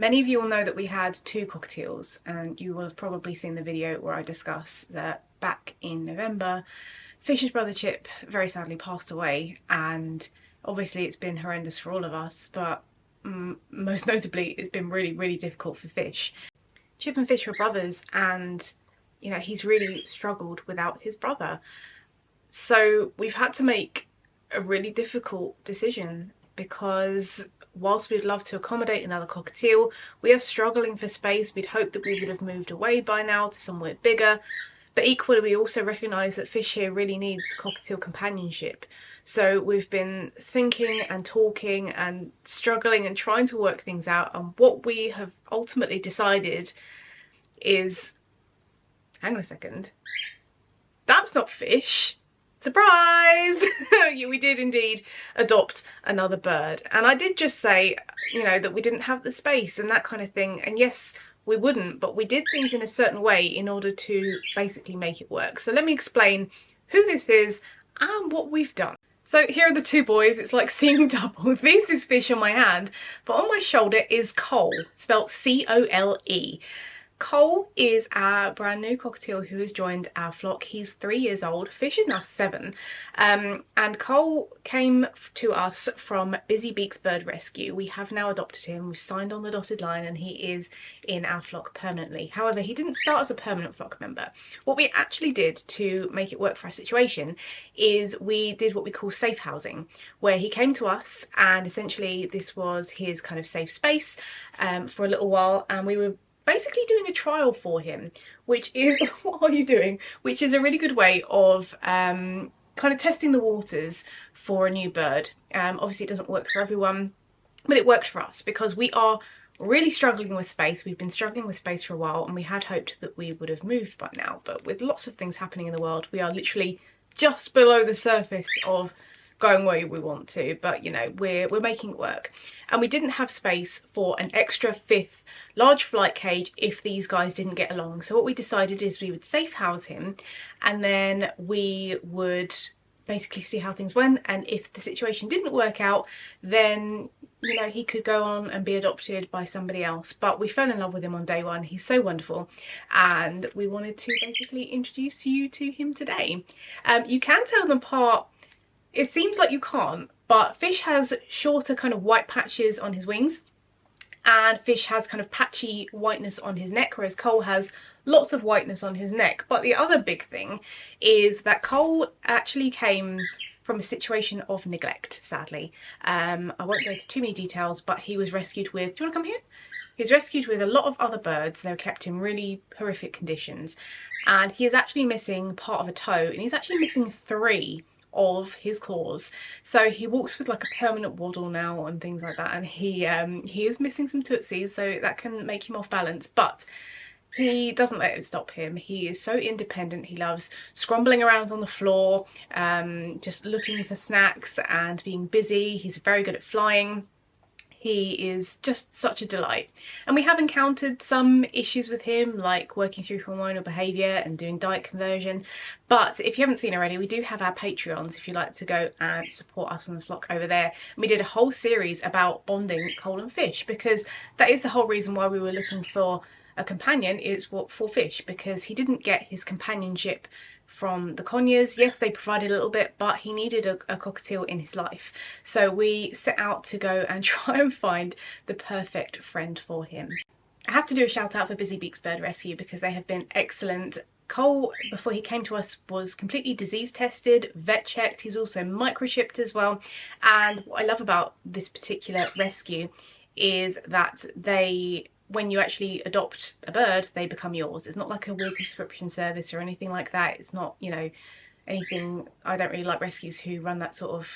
Many of you will know that we had 2 cockatiels, and you will have probably seen the video where I discuss that back in November, Fish's brother Chip very sadly passed away, and obviously it's been horrendous for all of us, but most notably it's been really difficult for Fish. Chip and Fish were brothers, and you know, he's really struggled without his brother. So we've had to make a really difficult decision, because whilst we'd love to accommodate another cockatiel, we are struggling for space. We'd hoped that we would have moved away by now to somewhere bigger, but equally we also recognise that Fish here really needs cockatiel companionship. So we've been thinking and talking and struggling and trying to work things out, and what we have ultimately decided is, hang on a second, that's not Fish. Surprise! Yeah, we did indeed adopt another bird, and I did just say, you know, that we didn't have the space and that kind of thing, and yes, we wouldn't, but we did things in a certain way in order to basically make it work. So let me explain who this is and what we've done. So here are the 2 boys. It's like seeing double. This is Fish on my hand, but on my shoulder is Cole, spelled C-O-L-E. Cole is our brand new cockatiel who has joined our flock. He's 3 years old. Fish is now 7. And Cole came to us from Busy Beaks Bird Rescue. We have now adopted him. We've signed on the dotted line and he is in our flock permanently. However, he didn't start as a permanent flock member. What we actually did to make it work for our situation is we did what we call safe housing, where he came to us and essentially this was his kind of safe space for a little while, and we were basically doing a trial for him, which is what are you doing? Which is a really good way of kind of testing the waters for a new bird. Obviously it doesn't work for everyone, but it worked for us because we are really struggling with space. We've been struggling with space for a while, and we had hoped that we would have moved by now, but with lots of things happening in the world, we are literally just below the surface of going where we want to, but you know, we're making it work. And we didn't have space for an extra 5th large flight cage if these guys didn't get along. So what we decided is we would safe house him, and then we would basically see how things went, and if the situation didn't work out, then you know, he could go on and be adopted by somebody else. But we fell in love with him on day 1. He's so wonderful, and we wanted to basically introduce you to him today. You can tell them apart. It seems like you can't, but Fish has shorter kind of white patches on his wings, and Fish has kind of patchy whiteness on his neck, whereas Cole has lots of whiteness on his neck. But the other big thing is that Cole actually came from a situation of neglect, sadly. I won't go into too many details, but he was rescued with, do you want to come here? He was rescued with a lot of other birds. They were kept in really horrific conditions, and he is actually missing part of a toe, and he's actually missing 3 of his claws, so he walks with like a permanent waddle now and things like that, and he is missing some tootsies, so that can make him off balance, but he doesn't let it stop him. He is so independent. He loves scrambling around on the floor, just looking for snacks and being busy. He's very good at flying. He is just such a delight. And we have encountered some issues with him, like working through hormonal behaviour and doing diet conversion. But if you haven't seen already, we do have our Patreons if you'd like to go and support us on the flock over there. And we did a whole series about bonding Cole and Fish, because that is the whole reason why we were looking for a companion, is for Fish, because he didn't get his companionship from the conures. Yes, they provided a little bit, but he needed a cockatiel in his life. So we set out to go and try and find the perfect friend for him. I have to do a shout out for Busy Beaks Bird Rescue because they have been excellent. Cole, before he came to us, was completely disease tested, vet checked. He's also microchipped as well. And what I love about this particular rescue is that when you actually adopt a bird, they become yours. It's not like a weird subscription service or anything like that. It's not, you know, anything. I don't really like rescues who run that sort of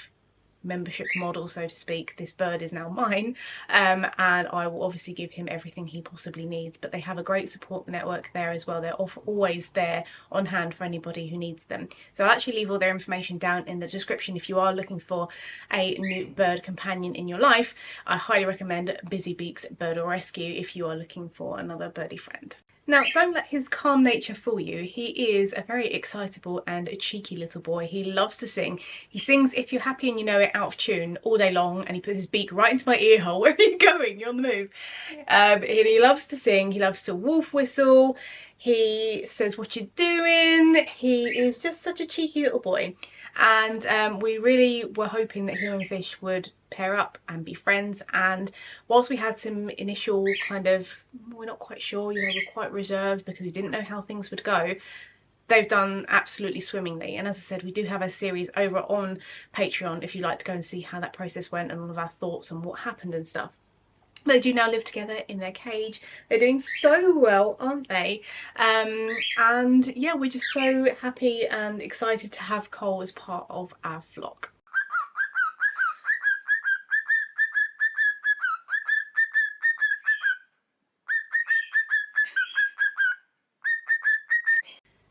membership model, so to speak. This bird is now mine, and I will obviously give him everything he possibly needs, but they have a great support network there as well. They're always there on hand for anybody who needs them. So I'll actually leave all their information down in the description if you are looking for a new bird companion in your life. I highly recommend Busy Beaks Bird or Rescue if you are looking for another birdie friend. Now, don't let his calm nature fool you. He is a very excitable and a cheeky little boy. He loves to sing. He sings If You're Happy and You Know It out of tune all day long, and he puts his beak right into my ear hole. Where are you going? You're on the move. And he loves to sing. He loves to wolf whistle. He says, what you doing? He is just such a cheeky little boy. And we really were hoping that him and Fish would pair up and be friends, and whilst we had some initial kind of, we're not quite sure, you know, we're quite reserved because we didn't know how things would go, they've done absolutely swimmingly. And as I said, we do have a series over on Patreon if you'd like to go and see how that process went and all of our thoughts on what happened and stuff. They do now live together in their cage. They're doing so well, aren't they? And yeah, we're just so happy and excited to have Cole as part of our flock.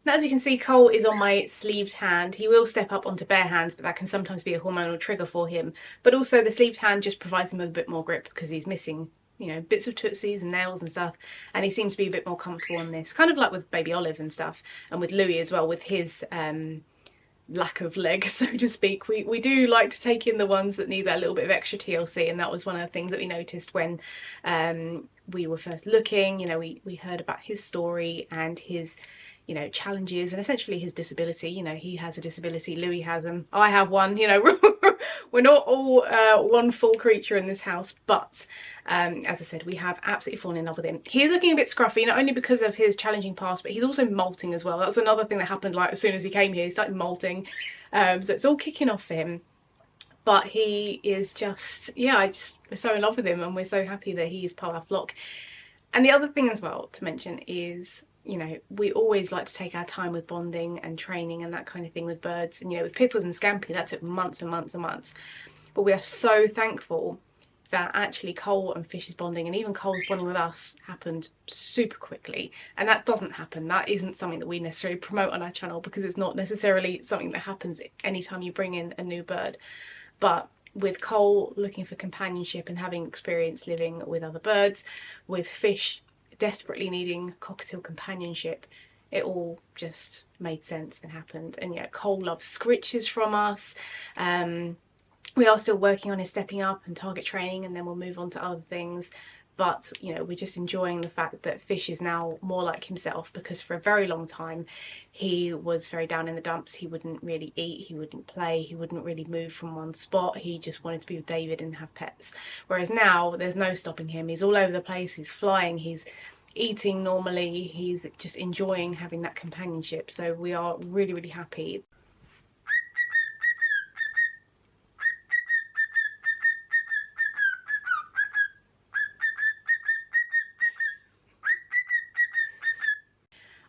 Now, as you can see, Cole is on my sleeved hand. He will step up onto bare hands, but that can sometimes be a hormonal trigger for him. But also the sleeved hand just provides him with a bit more grip because he's missing, you know, bits of tootsies and nails and stuff. And he seems to be a bit more comfortable on this, kind of like with baby Olive and stuff. And with Louis as well, with his lack of leg, so to speak. We do like to take in the ones that need that little bit of extra TLC, and that was one of the things that we noticed when we were first looking. You know, we heard about his story and his, you know, challenges and essentially his disability. You know, he has a disability, Louis has them, I have one, you know. We're not all one full creature in this house, but as I said, we have absolutely fallen in love with him. He is looking a bit scruffy, not only because of his challenging past, but he's also molting as well. That's another thing that happened, like, as soon as he came here, he started molting. So it's all kicking off for him. But he is just, yeah, we're so in love with him, and we're so happy that he is part of our flock. And the other thing as well to mention is, you know, we always like to take our time with bonding and training and that kind of thing with birds. And, you know, with Pickles and Scampi, that took months and months and months. But we are so thankful that actually Cole and Fish's bonding, and even Cole's bonding with us, happened super quickly. And that doesn't happen. That isn't something that we necessarily promote on our channel, because it's not necessarily something that happens anytime you bring in a new bird. But with Cole looking for companionship and having experience living with other birds, with Fish desperately needing cockatiel companionship, it all just made sense and happened. And yeah, Cole loves scritches from us. We are still working on his stepping up and target training, and then we'll move on to other things. But, you know, we're just enjoying the fact that Fish is now more like himself, because for a very long time he was very down in the dumps. He wouldn't really eat, he wouldn't play, he wouldn't really move from one spot. He just wanted to be with David and have pets. Whereas now there's no stopping him. He's all over the place, he's flying, he's eating normally, he's just enjoying having that companionship. So we are really, really happy.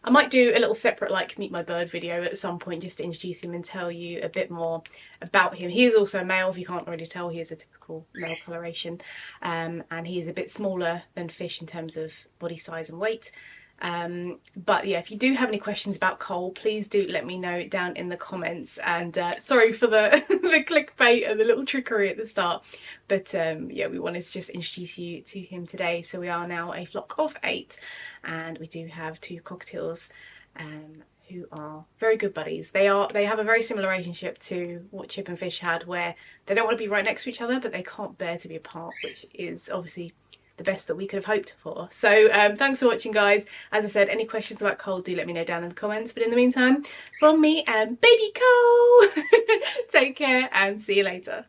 I might do a little separate, like, meet my bird video at some point, just to introduce him and tell you a bit more about him. He is also a male, if you can't already tell. He is a typical male coloration, and he is a bit smaller than Fish in terms of body size and weight. But yeah, if you do have any questions about Cole, please do let me know down in the comments. And sorry for the the clickbait and the little trickery at the start, but yeah, we wanted to just introduce you to him today. So we are now a flock of 8, and we do have 2 cockatiels who are very good buddies. They have a very similar relationship to what Chip and Fish had, where they don't want to be right next to each other, but they can't bear to be apart, which is obviously the best that we could have hoped for. So thanks for watching, guys. As I said, any questions about Cole, do let me know down in the comments. But in the meantime, from me and baby Cole, take care and see you later.